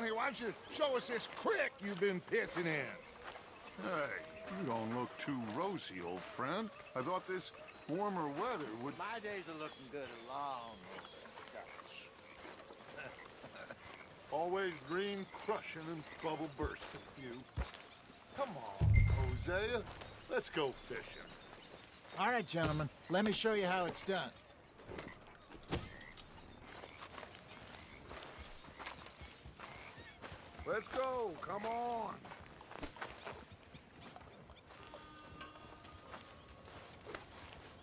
Sonny, why don't you show us this crick you've been pissing in? Hey, you don't look too rosy, old friend. I thought this warmer weather would... My days are looking good along. Always green crushing and bubble bursting, you. Come on, Hosea. Let's go fishing. All right, gentlemen. Let me show you how it's done. Let's go. Come on.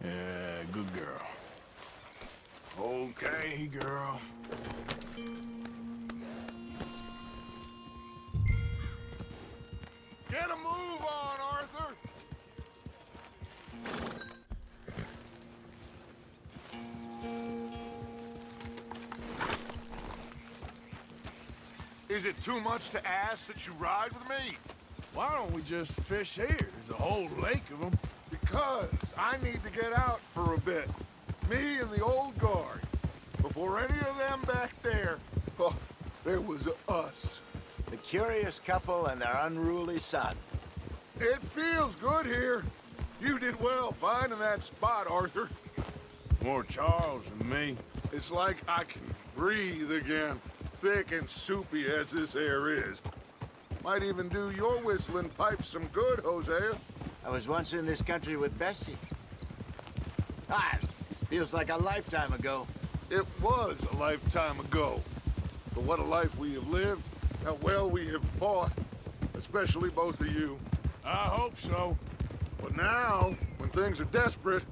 Yeah, good girl. Okay, girl. Get a move on, Arthur. Is it too much to ask that you ride with me? Why don't we just fish here? There's a whole lake of them. Because I need to get out for a bit. Me and the old guard. Before any of them back there, oh, there was us. The curious couple and their unruly son. It feels good here. You did well finding that spot, Arthur. More Charles than me. It's like I can breathe again, thick and soupy as this air is. Might even do your whistling pipes some good, Hosea. I was once in this country with Bessie. Feels like a lifetime ago. It was a lifetime ago. But what a life we have lived, how well we have fought, especially both of you. I hope so. But now, when things are desperate,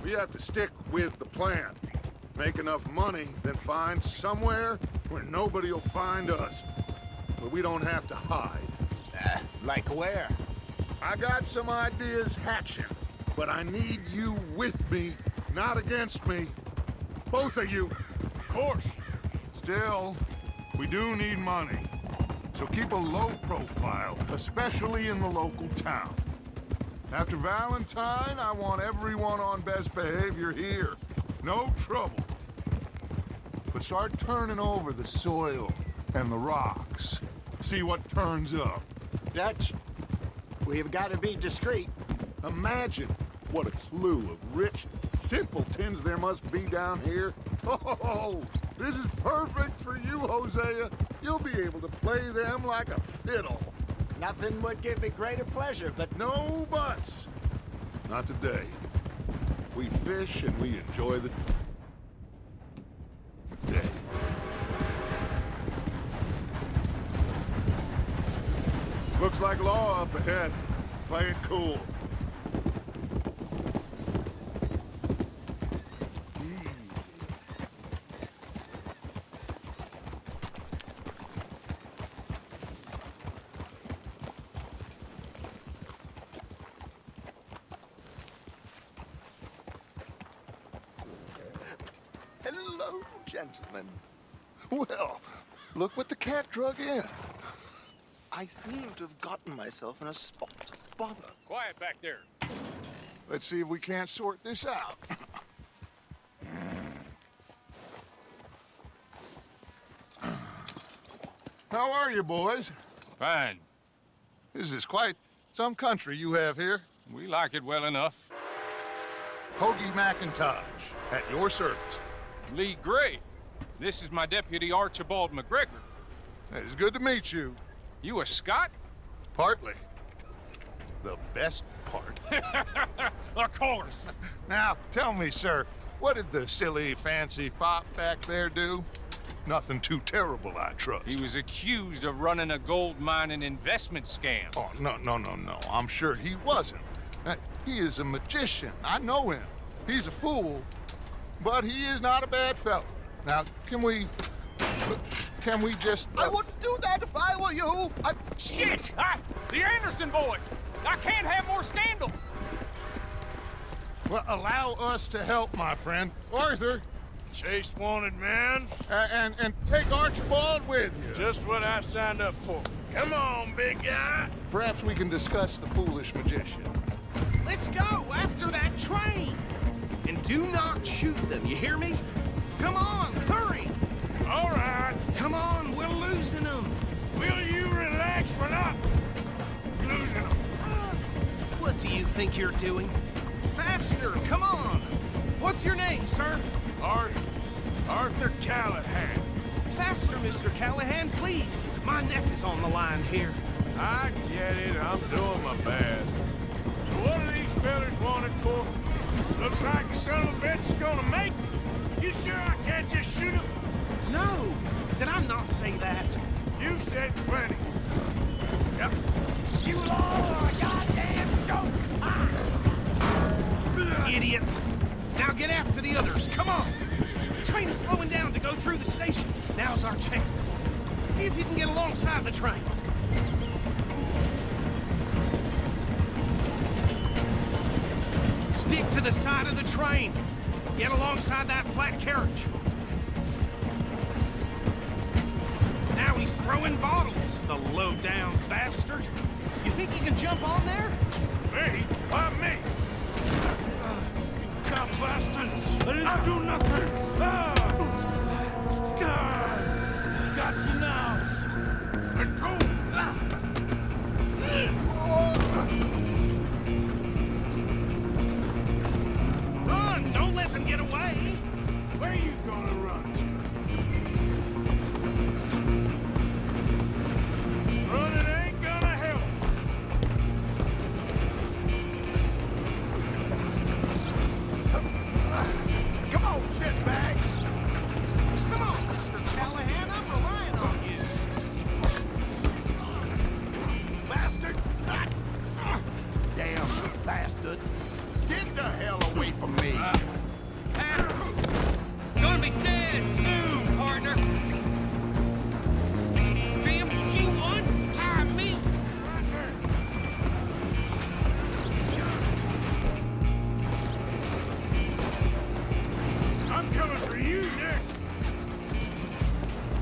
we have to stick with the plan. Make enough money, then find somewhere where nobody will find us. Where we don't have to hide. Like where? I got some ideas hatching, but I need you with me, not against me. Both of you. Of course. Still, we do need money. So keep a low profile, especially in the local town. After Valentine, I want everyone on best behavior here. No trouble. But start turning over the soil and the rocks. See what turns up. Dutch, we've got to be discreet. Imagine what a slew of rich simpletons there must be down here. Oh, this is perfect for you, Hosea. You'll be able to play them like a fiddle. Nothing would give me greater pleasure, but No buts. Not today. We fish and we enjoy the day. Looks like law up ahead. Play it cool. hello, gentlemen. Well, look what the cat drug in. I seem to have gotten myself in a spot of bother. Quiet back there. Let's see if we can't sort this out. How are you, boys? Fine. This is quite some country you have here. We like it well enough. Hoagie McIntosh, at your service. Lee Gray. This is my deputy Archibald McGregor. It's good to meet you. You a Scot? Partly. The best part. Of course. Now, tell me, sir, what did the silly, fancy fop back there do? Nothing too terrible, I trust. He was accused of running a gold mining investment scam. Oh, no. I'm sure he wasn't. He is a magician. I know him. He's a fool, but he is not a bad fellow. Now, can we just... I wouldn't do that if I were you. Shit! The Anderson boys! I can't have more scandal! Well, allow us to help, my friend. Arthur, Chase wanted man. and take Archibald with you. Just what I signed up for. Come on, big guy. Perhaps we can discuss the foolish magician. Let's go after that train! And do not shoot them, you hear me? Come on, hurry! All right. Come on, we'll lose losing them. Will you relax? We're not losing them. What do you think you're doing? Faster, come on! What's your name, sir? Arthur Callahan. Faster, Mr. Callahan, please. My neck is on the line here. I get it. I'm doing my best. So what are these fellas wanted for? Looks like the son of a bitch is gonna make me. You sure I can't just shoot him? No! Did I not say that? You've said plenty. Yep. You all are a goddamn joke! Idiot! Now get after the others, come on! The train is slowing down to go through the station. Now's our chance. See if you can get alongside the train. Stick to the side of the train. Get alongside that flat carriage. Now he's throwing bottles, the low-down bastard. You think you can jump on there? Me? Why me? God bastard! I didn't do nothing! Got you now! Let go! Run! Don't let them get away! Where are you gonna run to? Running ain't gonna help. Come on, shitbag! Come on, Mr. Callahan, I'm relying on you. Bastard! Damn bastard! Get the hell away from me! Gonna be dead soon, partner! Damn, you untie me! I'm coming for you next.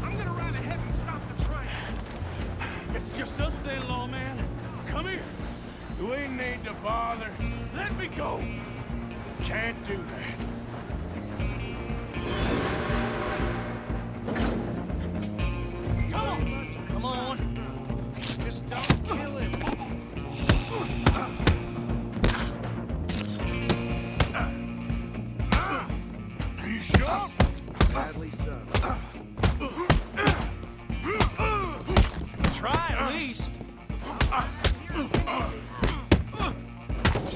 I'm gonna ride ahead and stop the train. It's just us then, lawman. Come here. We need to bother. Let me go. Can't do that. Come on. Come on. Just don't kill him. Are you sure? Badly so. Try at least.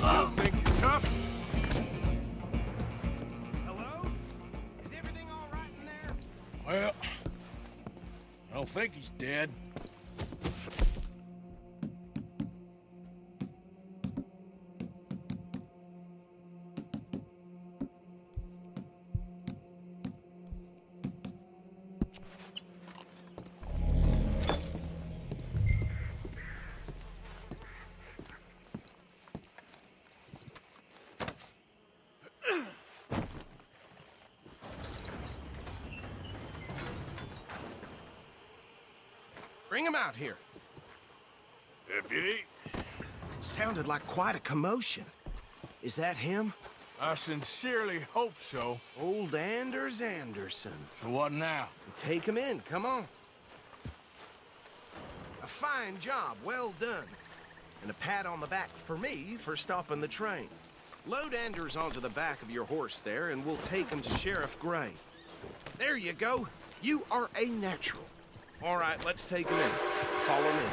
You think you're tough? Hello? Is everything all right in there? Well, I don't think he's dead. Bring him out here. Deputy, Sounded like quite a commotion. Is that him? I sincerely hope so. Old Anders Anderson. So what now? Take him in, come on. A fine job, well done. And a pat on the back for me for stopping the train. Load Anders onto the back of your horse there, and we'll take him to Sheriff Gray. There you go. You are a natural. All right, let's take him in. Follow me.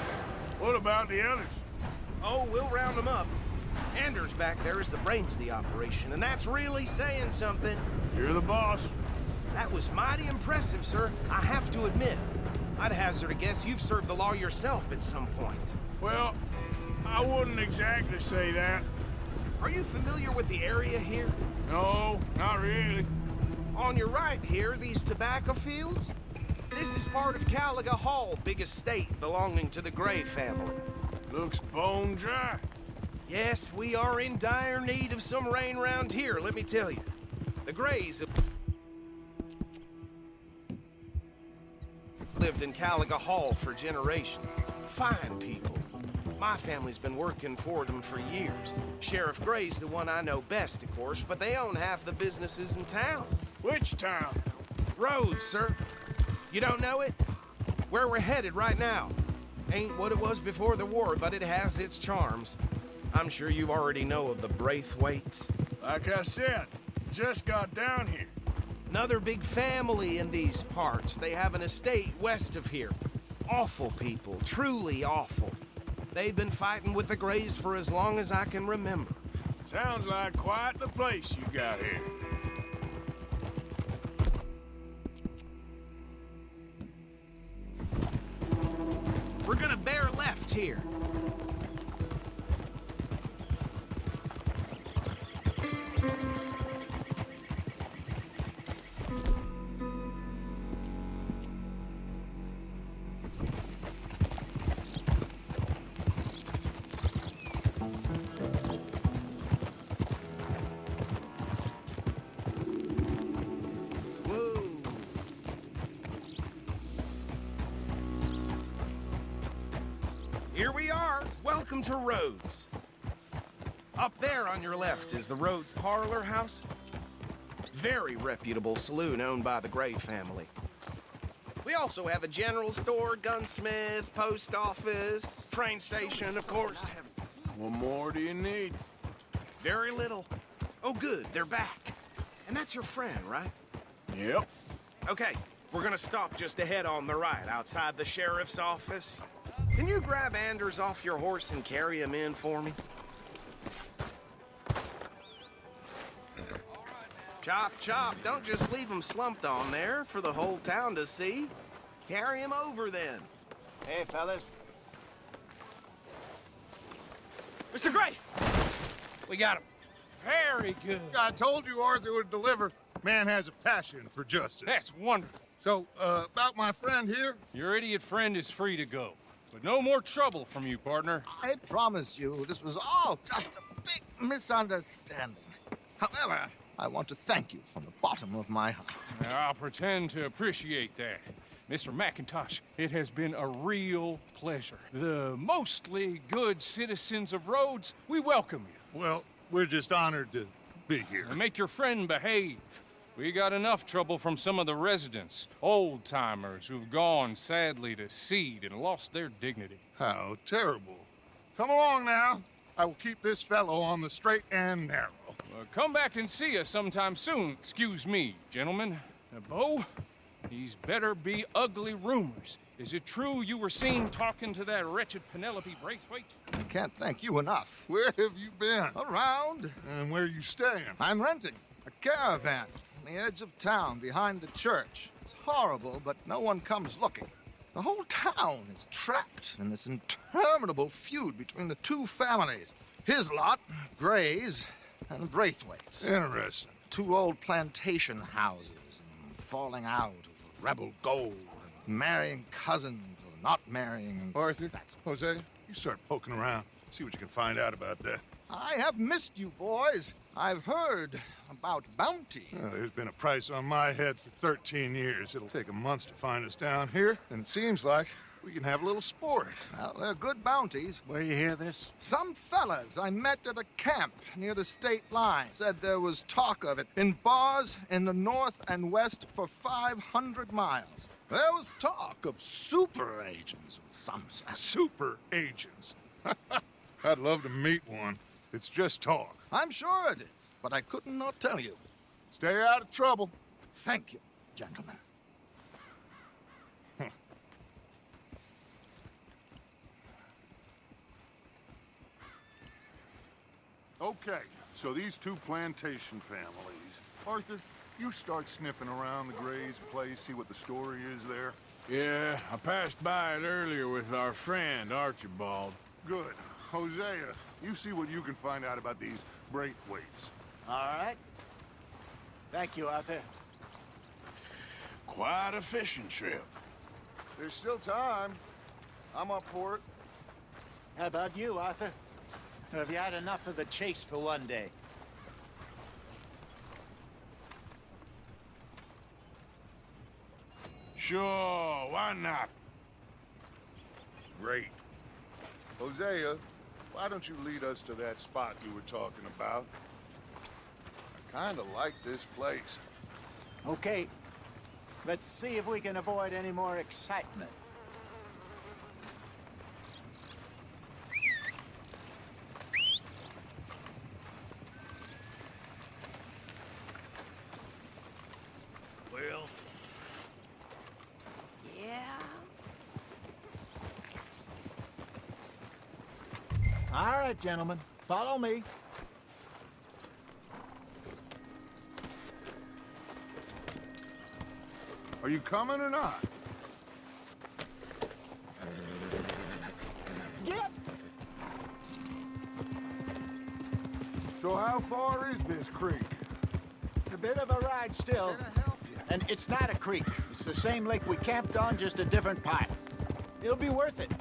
What about the others? Oh, we'll round them up. Anders back there is the brains of the operation, and that's really saying something. You're the boss. That was mighty impressive, sir. I have to admit. I'd hazard a guess you've served the law yourself at some point. Well, I wouldn't exactly say that. Are you familiar with the area here? No, not really. On your right here, these tobacco fields? This is part of Caliga Hall, big estate belonging to the Gray family. Looks bone dry. Yes, we are in dire need of some rain round here, let me tell you. The Grays have lived in Caliga Hall for generations. Fine people. My family's been working for them for years. Sheriff Gray's the one I know best, of course, but they own half the businesses in town. Which town? Rhodes, sir. You don't know it? Where we're headed right now. Ain't what it was before the war, but it has its charms. I'm sure you already know of the Braithwaites. Like I said, just got down here. Another big family in these parts. They have an estate west of here. Awful people, truly awful. They've been fighting with the Greys for as long as I can remember. Sounds like quite the place you got here. We're gonna bear left here. Here we are. Welcome to Rhodes. Up there on your left is the Rhodes Parlor House. Very reputable saloon owned by the Gray family. We also have a general store, gunsmith, post office, train station, of course. What more do you need? Very little. Oh, good, they're back. And that's your friend, right? Yep. Okay, we're gonna stop just ahead on the right, outside the sheriff's office. Can you grab Anders off your horse and carry him in for me? Chop, chop. Don't just leave him slumped on there for the whole town to see. Carry him over, then. Hey, fellas. Mr. Gray! We got him. Very good. I told you Arthur would deliver. Man has a passion for justice. That's wonderful. So, about my friend here? Your idiot friend is free to go. But no more trouble from you, partner. I promise you, this was all just a big misunderstanding. However, I want to thank you from the bottom of my heart. I'll pretend to appreciate that. Mr. McIntosh, it has been a real pleasure. The mostly good citizens of Rhodes, we welcome you. Well, we're just honored to be here. And make your friend behave. We got enough trouble from some of the residents, old-timers who've gone, sadly, to seed and lost their dignity. How terrible. Come along now. I will keep this fellow on the straight and narrow. Come back and see us sometime soon. Excuse me, gentlemen. Bo, these better be ugly rumors. Is it true you were seen talking to that wretched Penelope Braithwaite? I can't thank you enough. Where have you been? Around. And where you staying? I'm renting a caravan on the edge of town behind the church. It's horrible, but no one comes looking. The whole town is trapped in this interminable feud between the two families. His lot, Gray's, and Braithwaite's. Interesting. Two old plantation houses, and falling out over rebel gold, and marrying cousins or not marrying. Arthur, Jose, you start poking around. See what you can find out about that. I have missed you, boys. I've heard about bounty. Well, there's been a price on my head for 13 years. It'll take a month to find us down here, and it seems like we can have a little sport. Well, they're good bounties. Where you hear this? Some fellas I met at a camp near the state line said there was talk of it in bars in the north and west for 500 miles. There was talk of super agents of some sort. Super agents. I'd love to meet one. It's just talk. I'm sure it is, but I couldn't not tell you. Stay out of trouble. Thank you, gentlemen. Okay, so these two plantation families. Arthur, you start sniffing around the Gray's place, see what the story is there. Yeah, I passed by it earlier with our friend, Archibald. Good. Hosea, you see what you can find out about these Braithwaites. All right. Thank you, Arthur. Quite a fishing trip. There's still time. I'm up for it. How about you, Arthur? Or have you had enough of the chase for one day? Sure, why not? Great. Hosea, why don't you lead us to that spot you were talking about? I kinda like this place. Okay. Let's see if we can avoid any more excitement. right, gentlemen. Follow me. Are you coming or not? Yep. So how far is this creek? It's a bit of a ride still. And it's not a creek. It's the same lake we camped on, just a different pipe. It'll be worth it.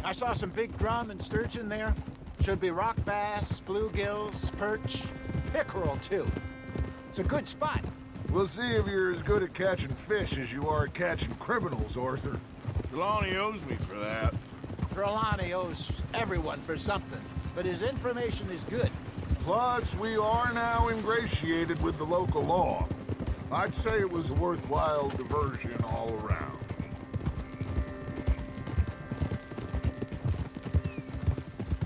I saw some big drum and sturgeon there. Should be rock bass, bluegills, perch, pickerel too. It's a good spot. We'll see if you're as good at catching fish as you are at catching criminals, Arthur. Trelawney owes me for that. Trelawney owes everyone for something, but his information is good. Plus, we are now ingratiated with the local law. I'd say it was a worthwhile diversion all around.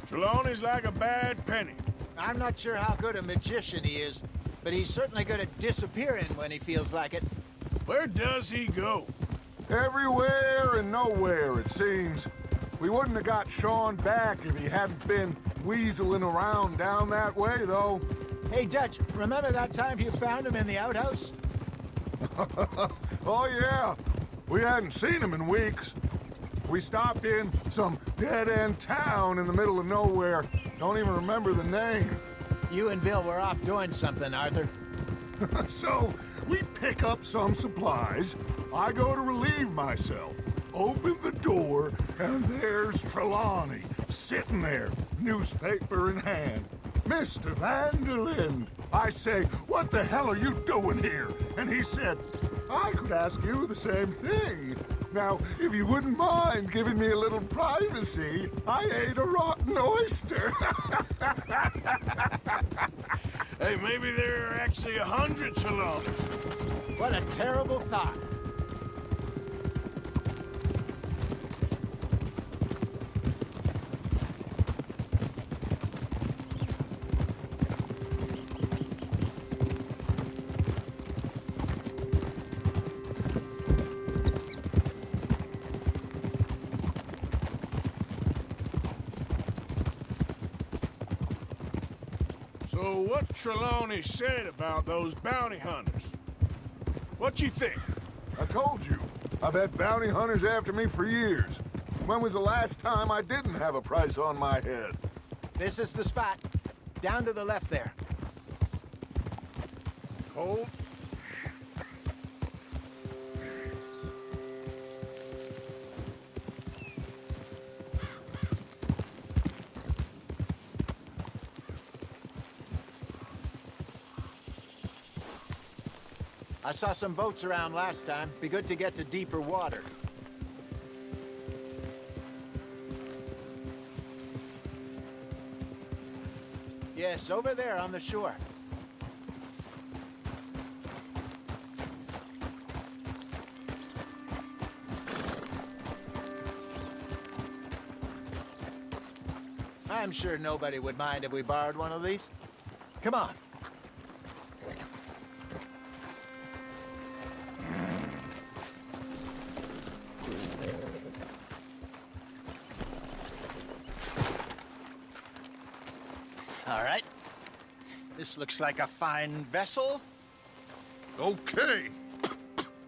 Trelawney's like a bad penny. I'm not sure how good a magician he is, but he's certainly good at disappearing when he feels like it. Where does he go? Everywhere and nowhere, it seems. We wouldn't have got Sean back if he hadn't been weaseling around down that way, though. Hey, Dutch, remember that time you found him in the outhouse? Oh, yeah. We hadn't seen him in weeks. We stopped in some dead-end town in the middle of nowhere. Don't even remember the name. You and Bill were off doing something, Arthur. So, we pick up some supplies. I go to relieve myself. Open the door, and there's Trelawney, sitting there, newspaper in hand. Mr. Van der Linde. I say, what the hell are you doing here? And he said, I could ask you the same thing. Now, if you wouldn't mind giving me a little privacy, I ate a rotten oyster. Hey, maybe there are actually 100 Trelawneys. What a terrible thought. So what Trelawney said about those bounty hunters? What you think? I told you, I've had bounty hunters after me for years. When was the last time I didn't have a price on my head? This is the spot. Down to the left there. Cold? I saw some boats around last time. Be good to get to deeper water. Yes, over there on the shore. I'm sure nobody would mind if we borrowed one of these. Come on. All right. This looks like a fine vessel. Okay.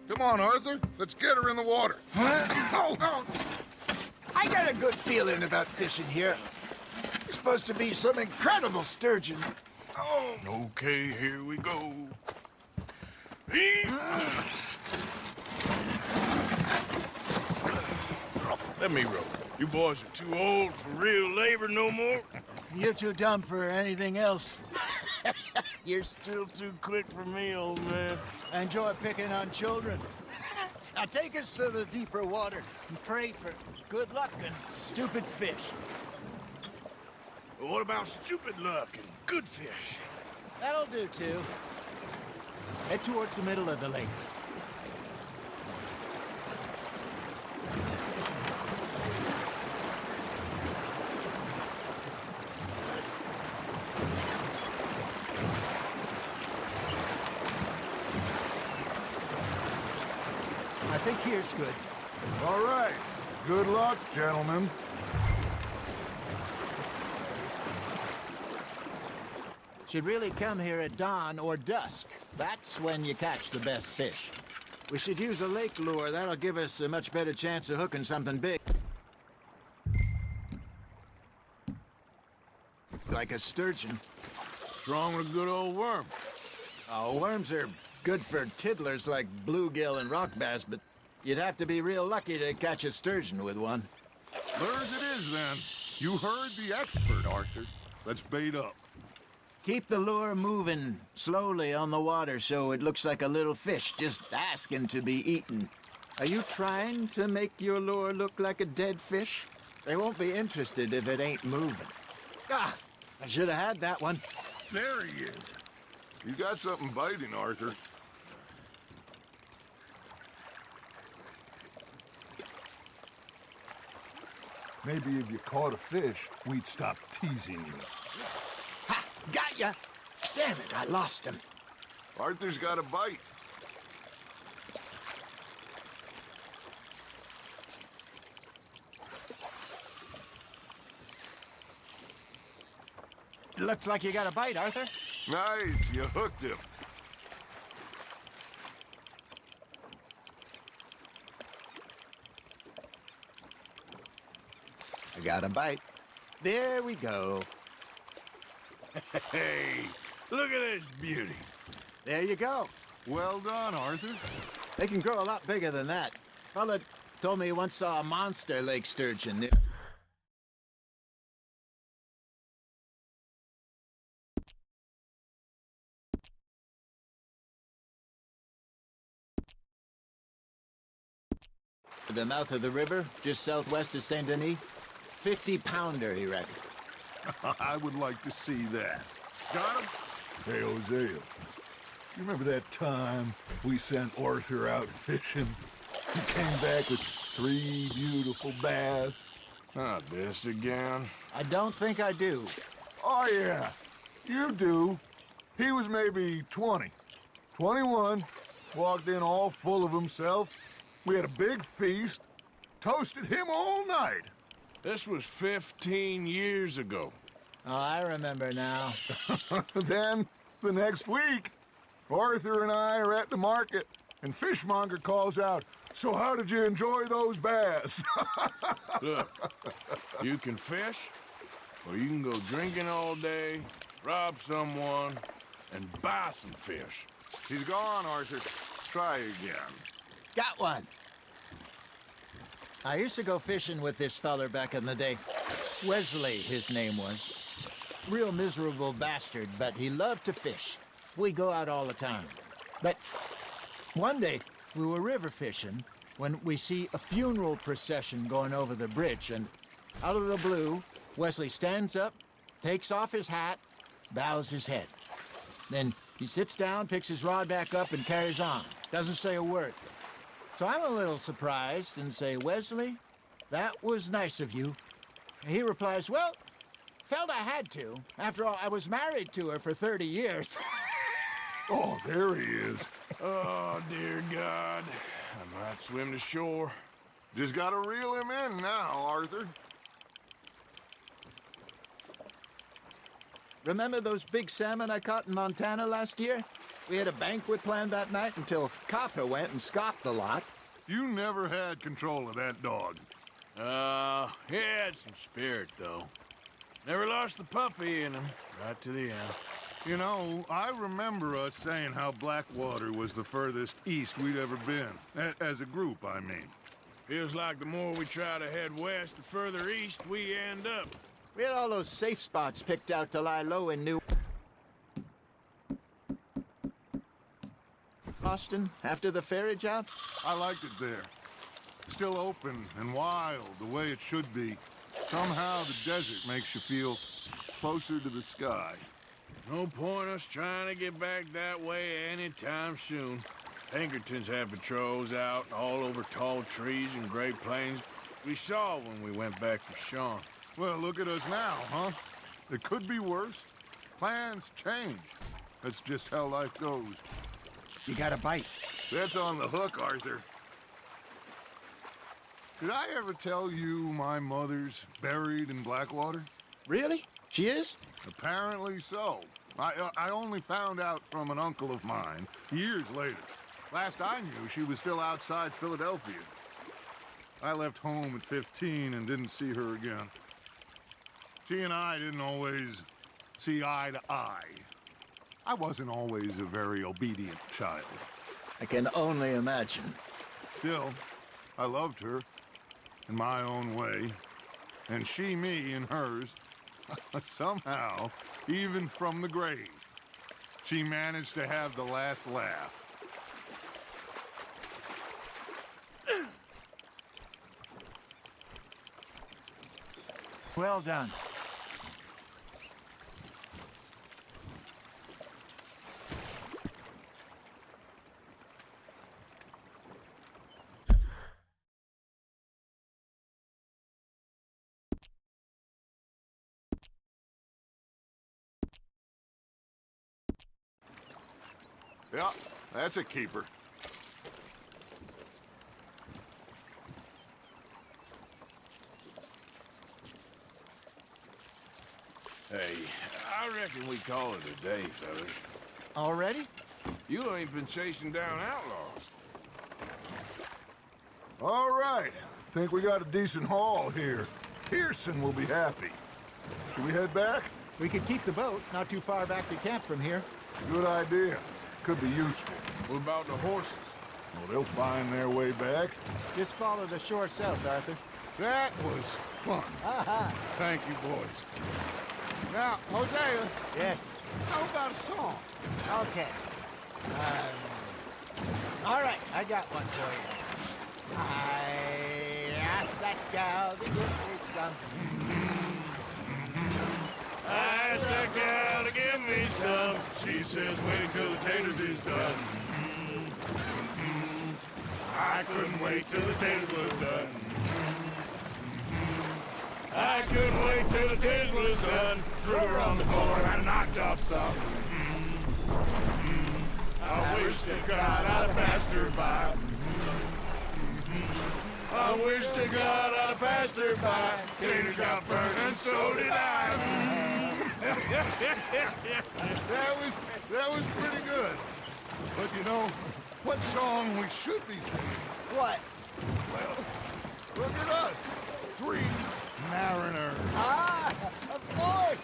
Come on, Arthur. Let's get her in the water. I got a good feeling about fishing here. There's supposed to be some incredible sturgeon. Oh. Okay, here we go. Let me row. You boys are too old for real labor no more. You're too dumb for anything else. You're still too quick for me, old man. I enjoy picking on children. Now take us to the deeper water and pray for good luck and stupid fish. Well, what about stupid luck and good fish? That'll do, too. Head towards the middle of the lake. I think here's good. All right. Good luck, gentlemen. Should really come here at dawn or dusk. That's when you catch the best fish. We should use a lake lure. That'll give us a much better chance of hooking something big. Like a sturgeon. What's wrong with a good old worm? Oh, worms are good for tiddlers like bluegill and rock bass, but you'd have to be real lucky to catch a sturgeon with one. Lures it is, then. You heard the expert, Arthur. Let's bait up. Keep the lure moving slowly on the water so it looks like a little fish just asking to be eaten. Are you trying to make your lure look like a dead fish? They won't be interested if it ain't moving. Ah, I should have had that one. There he is. You got something biting, Arthur. Maybe if you caught a fish, we'd stop teasing you. Ha! Got ya! Damn it, I lost him. Arthur's got a bite. Looks like you got a bite, Arthur. Nice, you hooked him. I got a bite. There we go. Hey, look at this beauty. There you go. Well done, Arthur. They can grow a lot bigger than that. Fella told me he once saw a monster lake sturgeon. The mouth of the river, just southwest of Saint Denis. 50-pounder, he reckoned. I would like to see that. Got him? Hey, Hosea. You remember that time we sent Arthur out fishing? He came back with 3 beautiful bass. Not this again. I don't think I do. Oh, yeah. You do. He was maybe 20. 21. Walked in all full of himself. We had a big feast. Toasted him all night. This was 15 years ago. Oh, I remember now. Then, the next week, Arthur and I are at the market, and Fishmonger calls out, "So how did you enjoy those bass?" Look, you can fish, or you can go drinking all day, rob someone, and buy some fish. He's gone, Arthur. Try again. Got one. I used to go fishing with this feller back in the day. Wesley, his name was. Real miserable bastard, but he loved to fish. We'd go out all the time. But one day, we were river fishing when we see a funeral procession going over the bridge, and out of the blue, Wesley stands up, takes off his hat, bows his head. Then he sits down, picks his rod back up, and carries on. Doesn't say a word. So I'm a little surprised and say, "Wesley, that was nice of you." And he replies, "Well, felt I had to. After all, I was married to her for 30 years. Oh, there he is. Oh, dear God. I might swim to shore. Just gotta reel him in now, Arthur. Remember those big salmon I caught in Montana last year? We had a banquet planned that night until Copper went and scoffed a lot. You never had control of that dog. He had some spirit, though. Never lost the puppy in him, right to the end. You know, I remember us saying how Blackwater was the furthest east we'd ever been. As a group, I mean. Feels like the more we try to head west, the further east we end up. We had all those safe spots picked out to lie low in New Austin after the ferry job. I liked it there. Still open and wild, the way it should be. Somehow the desert makes you feel closer to the sky. No point us trying to get back that way anytime soon. Pinkertons have patrols out all over tall trees and Great Plains. We saw when we went back for Scion. Well, look at us now, huh? It could be worse. Plans change. That's just how life goes. You got a bite. That's on the hook, Arthur. Did I ever tell you my mother's buried in Blackwater? Really? She is? Apparently so. I only found out from an uncle of mine years later. Last I knew, she was still outside Philadelphia. I left home at 15 and didn't see her again. She and I didn't always see eye to eye. I wasn't always a very obedient child. I can only imagine. Still, I loved her in my own way, and she me in hers. Somehow, even from the grave, she managed to have the last laugh. Well done. Yeah, that's a keeper. Hey, I reckon we call it a day, fellas. Already? You ain't been chasing down outlaws. All right. Think we got a decent haul here. Pearson will be happy. Should we head back? We could keep the boat not too far back to camp from here. Good idea. Could be useful. What about the horses? Well, they'll find their way back. Just follow the shore south, Arthur. That was fun. Thank you, boys. Now, Hosea, Yes. how about a song? Okay. All right, I got one for you. I asked that gal to give me some. I asked that gal to give me some. She says wait till the taters is done. I couldn't wait till the taters was done. I couldn't wait till the taters was done. Threw her on the floor and I knocked off some. I wish to God I'd have passed her by. I wish to God I'd have passed her by. Taters got burned and so did I. That was pretty good. But you know, what song we should be singing? What? Well, look at us. 3 mariners. Ah, of course.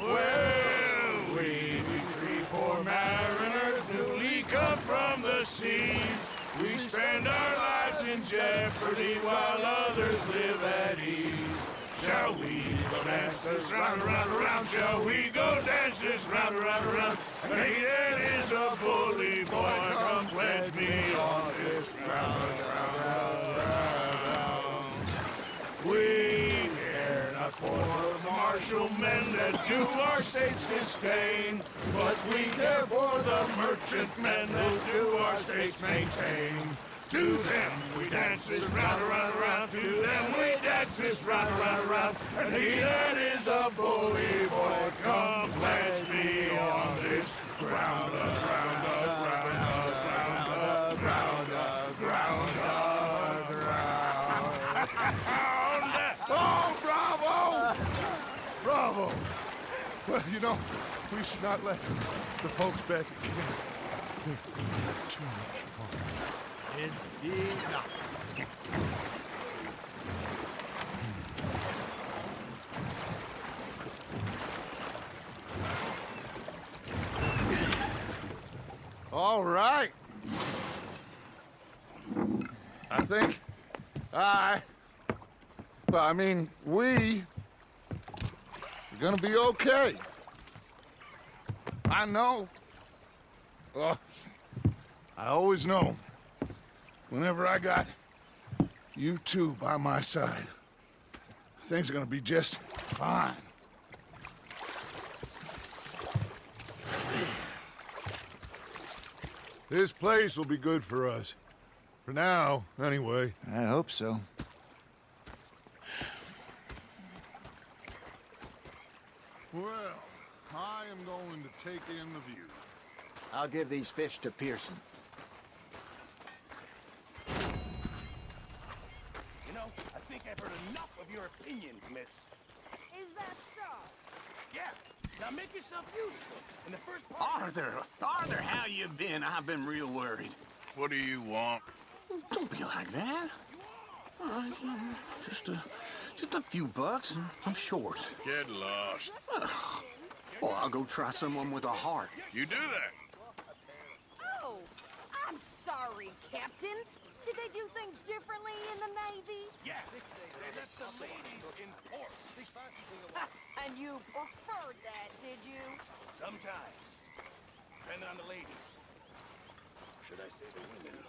Well, we 3 poor mariners newly come from the seas. We spend our lives in jeopardy while others live at ease. Shall we go dance this round, around, around? Shall we go dance this round, around, around? Hey, that is a bully boy. Come pledge me on this ground, round. We care not for the martial men that do our state's disdain, but we care for the merchant men that do our state's maintain. To them we dance this round, around, around. To them we dance this round, around, around. And he that is a bully boy, come pledge me on this ground, ground, ground, ground, ground, ground, ground. Oh, bravo! Bravo! Well, you know, we should not let the folks back at camp think we had too much fun. Indeed not. All right. I think we are gonna be okay. I know. I always know. Whenever I got you two by my side, things are gonna be just fine. This place will be good for us. For now, anyway. I hope so. Well, I am going to take in the view. I'll give these fish to Pearson. You know, I think I've heard enough of your opinions, miss. Is that so? Yeah, Now make yourself useful. In the first part... Arthur, how you been? I've been real worried. What do you want? Don't be like that. All right, just a few bucks. I'm short. Get lost. Well, I'll go try someone with a heart. You do that. Oh, I'm sorry, Captain. Did they do things differently in the Navy? Yeah, they let the ladies in port. And you preferred that, did you? Sometimes. Depending on the ladies. Should I say the women?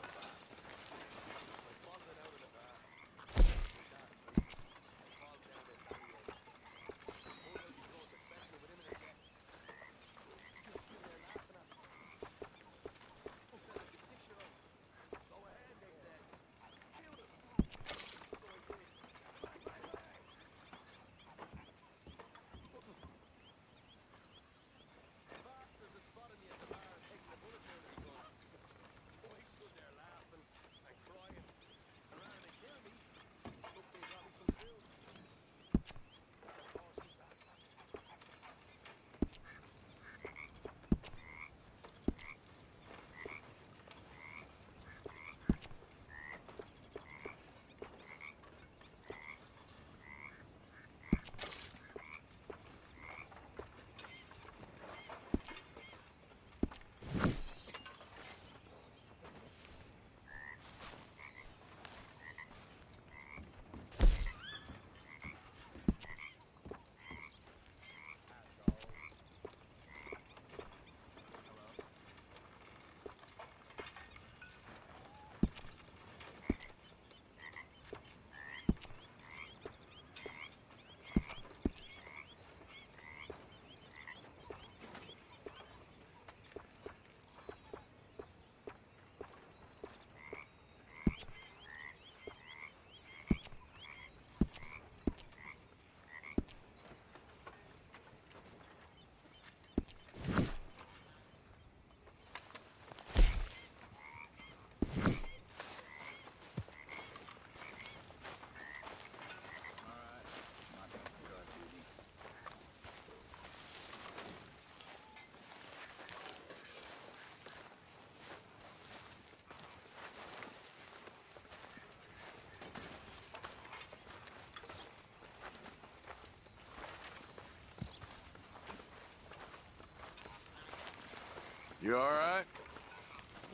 You all right?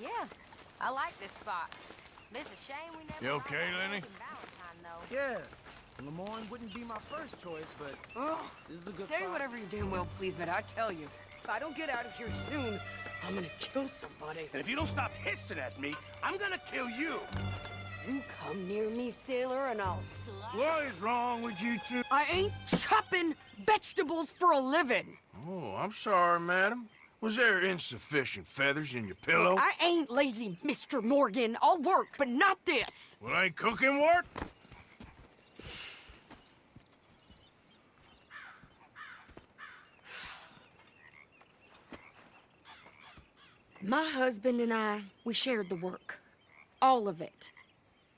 Yeah, I like this spot. It's a shame we never... You okay, Lenny? Valentine, though. Yeah. Lemoyne wouldn't be my first choice, but this is a good Say spot. whatever you damn well please, but I tell you, if I don't get out of here soon, I'm gonna kill somebody. And if you don't stop hissing at me, I'm gonna kill you. You come near me, sailor, and I'll slap. What is wrong with you two? I ain't chopping vegetables for a living. Oh, I'm sorry, madam. Was there insufficient feathers in your pillow? I ain't lazy, Mr. Morgan. I'll work, but not this. Well, ain't cooking work? My husband and I, we shared the work. All of it.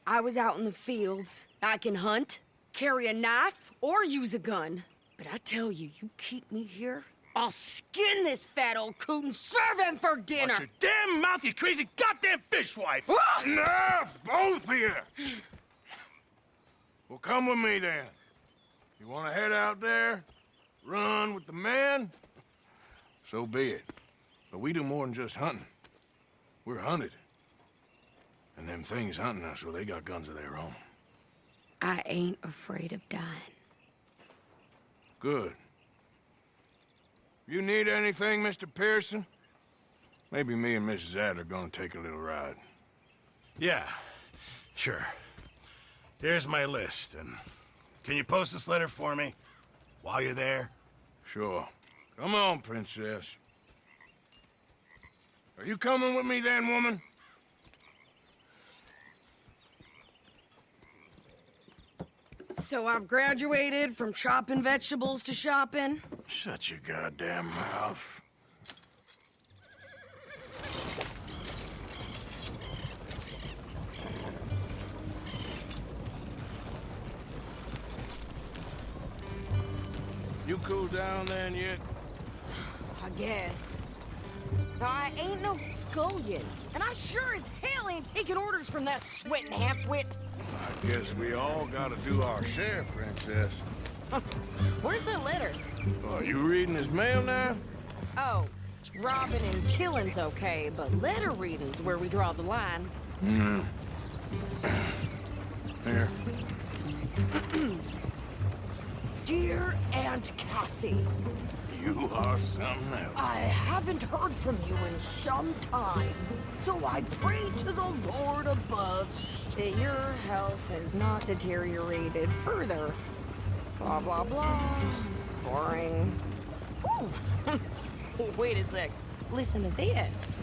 I was out in the fields. I can hunt, carry a knife, or use a gun. But I tell you, you keep me here, I'll skin this fat old coot and serve him for dinner. Watch your damn mouth, you crazy goddamn fishwife! Enough, both of you! Well, come with me, then. You want to head out there, run with the men? So be it. But we do more than just hunting. We're hunted. And them things hunting us, well, they got guns of their own. I ain't afraid of dying. Good. You need anything, Mr. Pearson? Maybe me and Mrs. Adler are gonna take a little ride. Yeah, sure. Here's my list, and can you post this letter for me while you're there? Sure. Come on, Princess. Are you coming with me then, woman? So I've graduated from chopping vegetables to shopping. Shut your goddamn mouth. You cool down then yet? guess. I ain't no scullion, and I sure as hell ain't taking orders from that sweating half-wit. I guess we all gotta do our share, Princess. Where's that letter? Oh, you reading his mail now? Oh, robbing and killing's okay, but letter reading's where we draw the line. Here. Dear Aunt Kathy, You are something else. I haven't heard from you in some time, so I pray to the Lord above that your health has not deteriorated further. Blah, blah, blah. It's boring. Ooh. Wait a sec. Listen to this.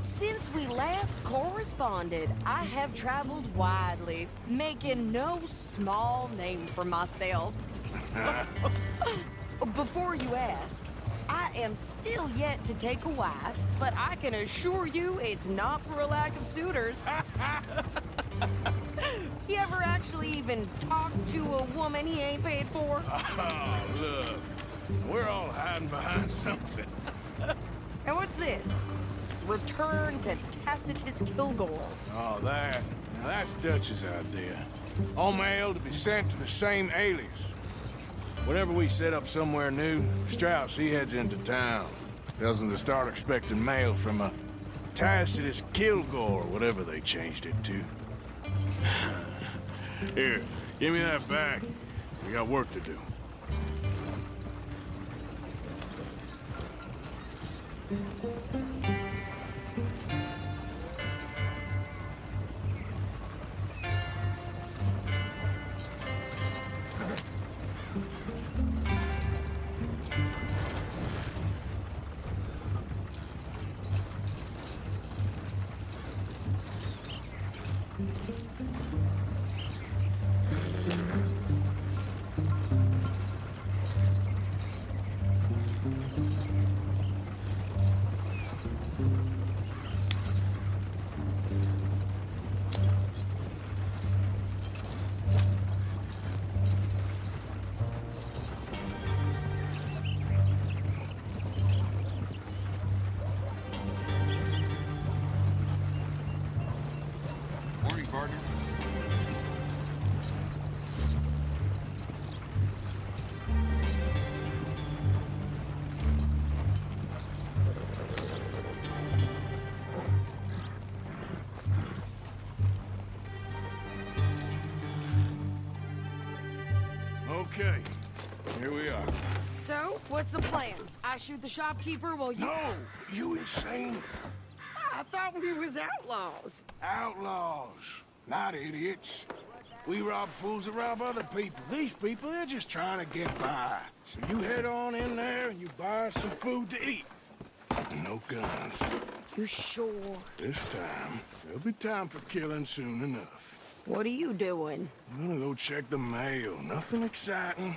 Since we last corresponded, I have traveled widely, making no small name for myself. Before you ask, I am still yet to take a wife, but I can assure you it's not for a lack of suitors. You ever actually even talked to a woman he ain't paid for? Oh, look. We're all hiding behind something. And what's this? Return to Tacitus Kilgore. Oh, that. Now, that's Dutch's idea. All mail to be sent to the same alias. Whenever we set up somewhere new, Strauss, he heads into town. Tells them to start expecting mail from a Tacitus Kilgore, whatever they changed it to. Here, give me that back. We got work to do. Morning, partner. Okay, here we are. So, what's the plan? I shoot the shopkeeper while you... No! You insane? I thought we was outlaws. Outlaws, not idiots. We rob fools that rob other people. These people, they're just trying to get by. So you head on in there and you buy us some food to eat. And no guns. You sure? This time, there'll be time for killing soon enough. What are you doing? I'm gonna go check the mail. Nothing exciting.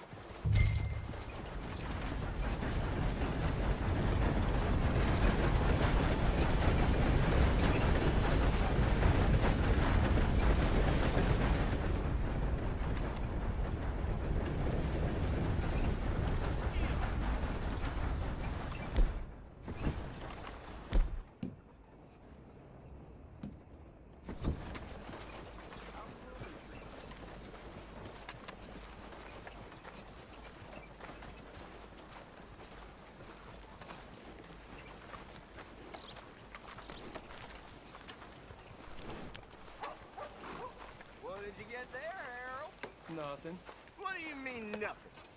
What did you get there, Harold? Nothing. What do you mean, nothing?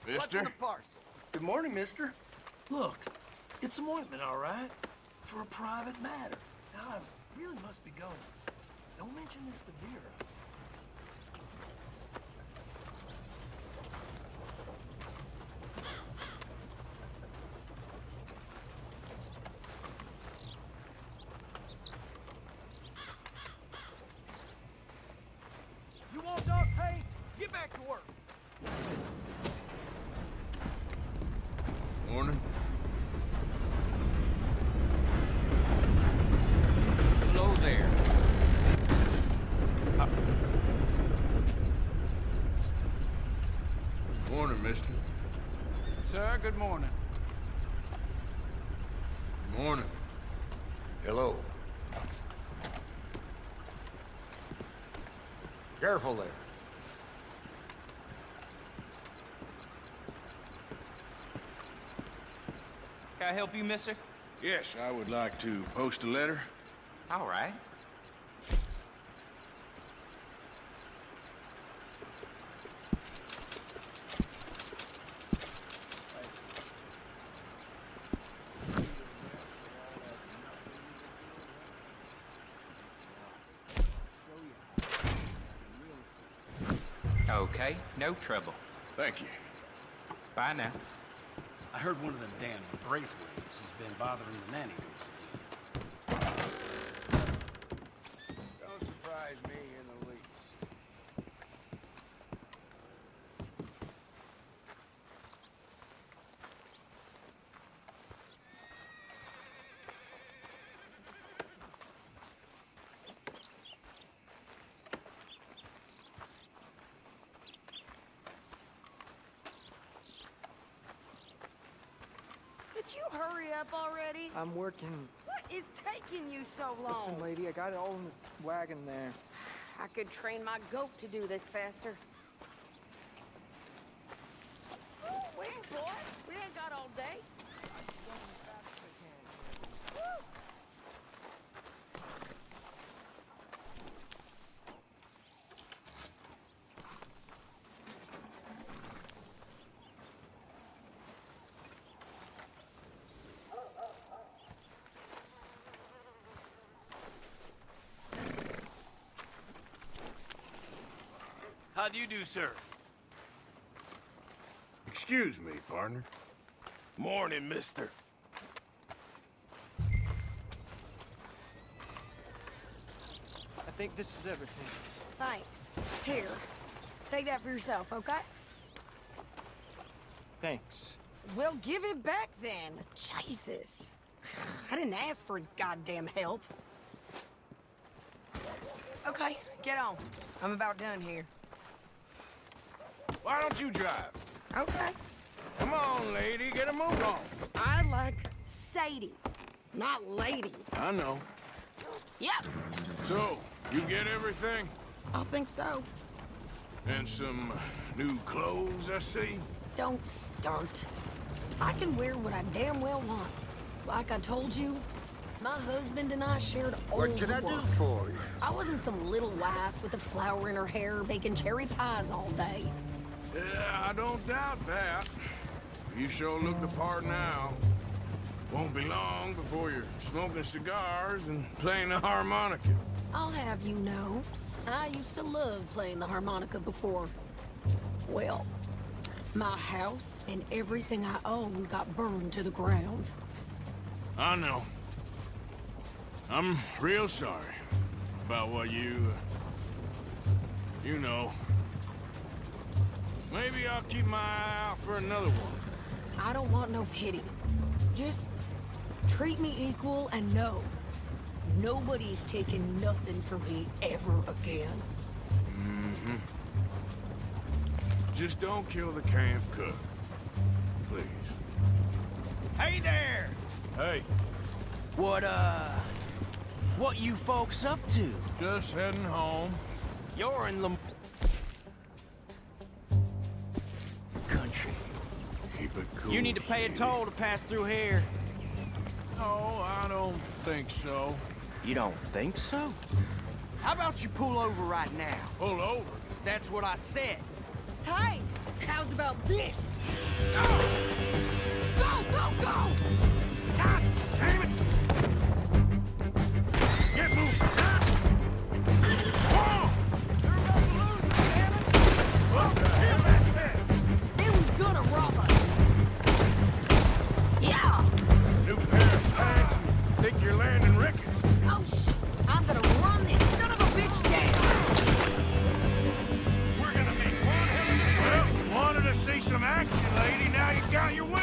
What's Mister? in the parcel? Good morning, mister. Look, it's an ointment, all right? For a private matter. Now, I really must be going. Don't mention this to Vera. You want dog pay? Get back to work. Morning. Hello there. Morning, mister. Sir, good morning. Morning. Hello. Careful there. Can I help you, mister? Yes, I would like to post a letter. All right. Okay, no trouble. Thank you. Bye now. I heard one of them damn Braithwaites has been bothering the nanny goats again. Don't surprise me in the least. Could you hurry up already? I'm working. What is taking you so long? Listen, lady, I got it all in the wagon there. I could train my goat to do this faster. Ooh, wait, boy. We ain't got all day. How do you do, sir? Excuse me, partner. Morning, mister. I think this is everything. Thanks. Here. Take that for yourself, okay? Thanks. Well, give it back then. Jesus. I didn't ask for his goddamn help. Okay, get on. I'm about done here. Why don't you drive? Okay. Come on, lady, get a move on. I like Sadie, not lady. I know. Yep. So, you get everything? I think so. And some new clothes, I see? Don't start. I can wear what I damn well want. Like I told you, my husband and I shared all What can I do for you? I wasn't some little wife with a flower in her hair baking cherry pies all day. Yeah, I don't doubt that. You sure look the part now. Won't be long before you're smoking cigars and playing the harmonica. I'll have you know, I used to love playing the harmonica before. Well, my house and everything I own got burned to the ground. I know. I'm real sorry about what you know. Maybe I'll keep my eye out for another one. I don't want no pity. Just treat me equal and know nobody's taking nothing from me ever again. Mm-hmm. Just don't kill the camp cook. Please. Hey there! Hey. What you folks up to? Just heading home. You're in the country. Keep it cool. You need to pay a toll to pass through here. No, I don't think so. You don't think so? How about you pull over right now? Pull over? That's what I said. Hey, how's about this? Go! Go, go, go! God damn it! Get moving! It was gonna rob us. Yeah! New pair of pants and think you're landing Ricketts. Oh, shit. I'm gonna run this son of a bitch down. We're gonna make one hell of a... Well, you wanted to see some action, lady. Now you got your wish.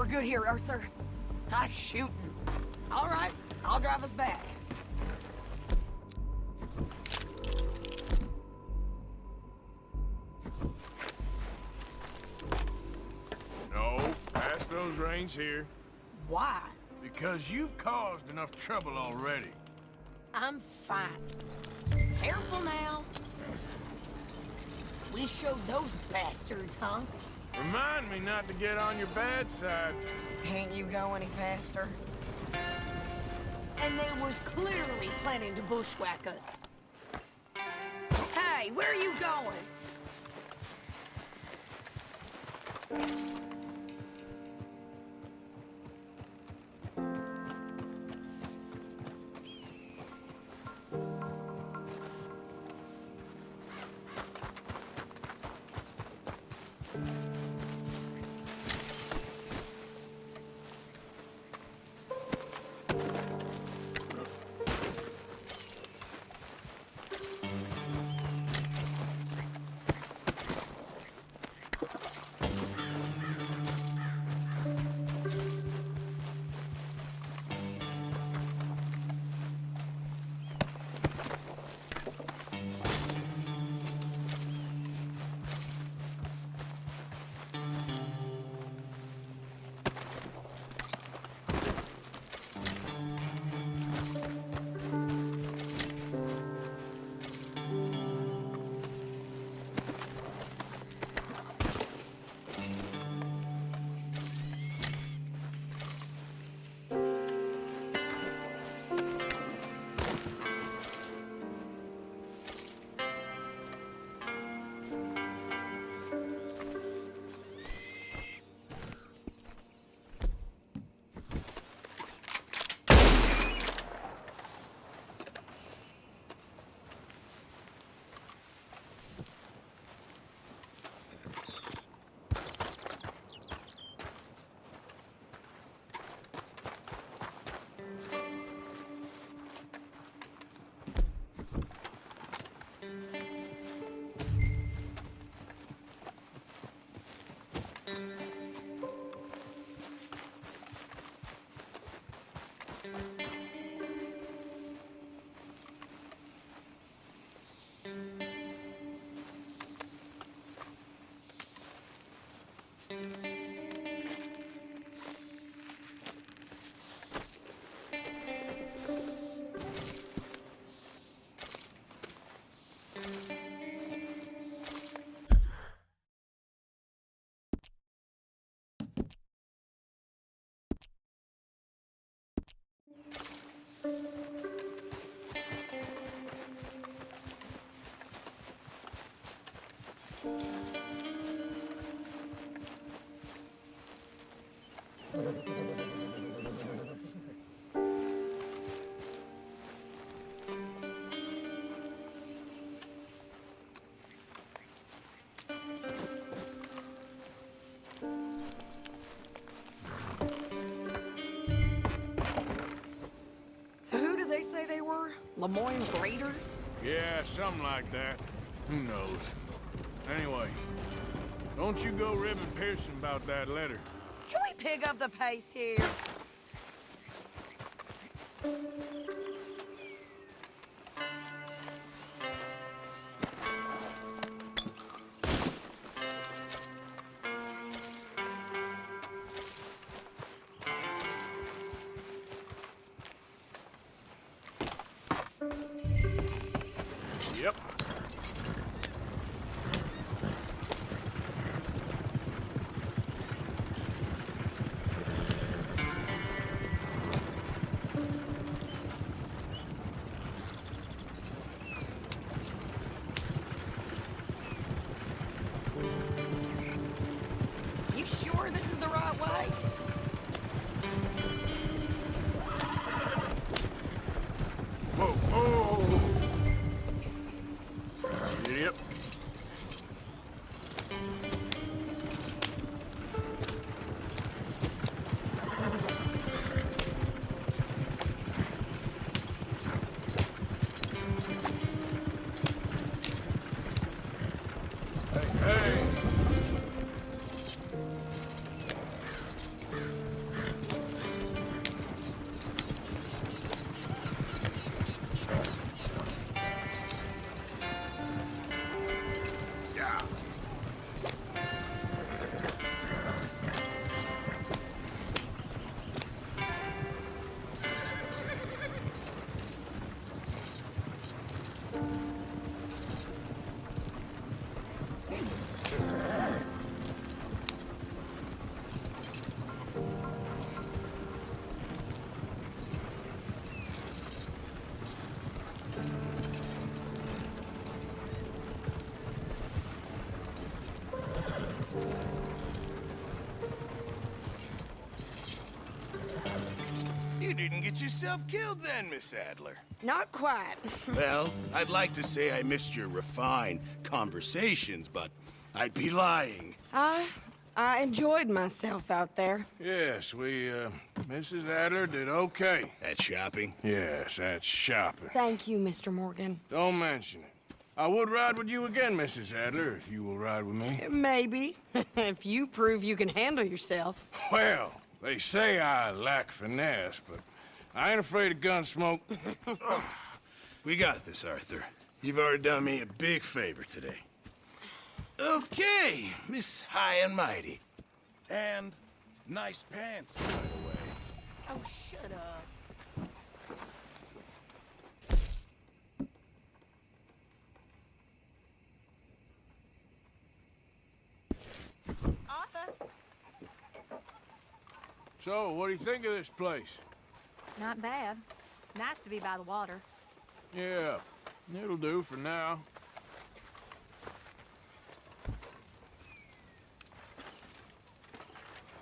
we're good here, Arthur. Nice shooting. All right, I'll drive us back. No, pass those reins here. Why? Because you've caused enough trouble already. I'm fine. Careful now. We showed those bastards, huh? Remind me not to get on your bad side. Can't you go any faster? And they was clearly planning to bushwhack us. Hey, where are you going? So who do they say they were? Lemoyne Raiders? Yeah, something like that. Who knows? Anyway, don't you go ribbing Pearson about that letter. Can we pick up the pace here? Yep. You sure this is the right way? Whoa, whoa! Yep. Hey, hey! get yourself killed then, Miss Adler? Not quite. Well, I'd like to say I missed your refined conversations, but I'd be lying. I enjoyed myself out there. Yes, Mrs. Adler did okay. At shopping? Yes, at shopping. Thank you, Mr. Morgan. Don't mention it. I would ride with you again, Mrs. Adler, if you will ride with me. Maybe. If you prove you can handle yourself. Well, they say I lack finesse, but I ain't afraid of gun smoke. We got this, Arthur. You've already done me a big favor today. Okay, Miss High and Mighty. And nice pants, by the way. Oh, shut up. Arthur? So, what do you think of this place? Not bad. Nice to be by the water. Yeah, it'll do for now.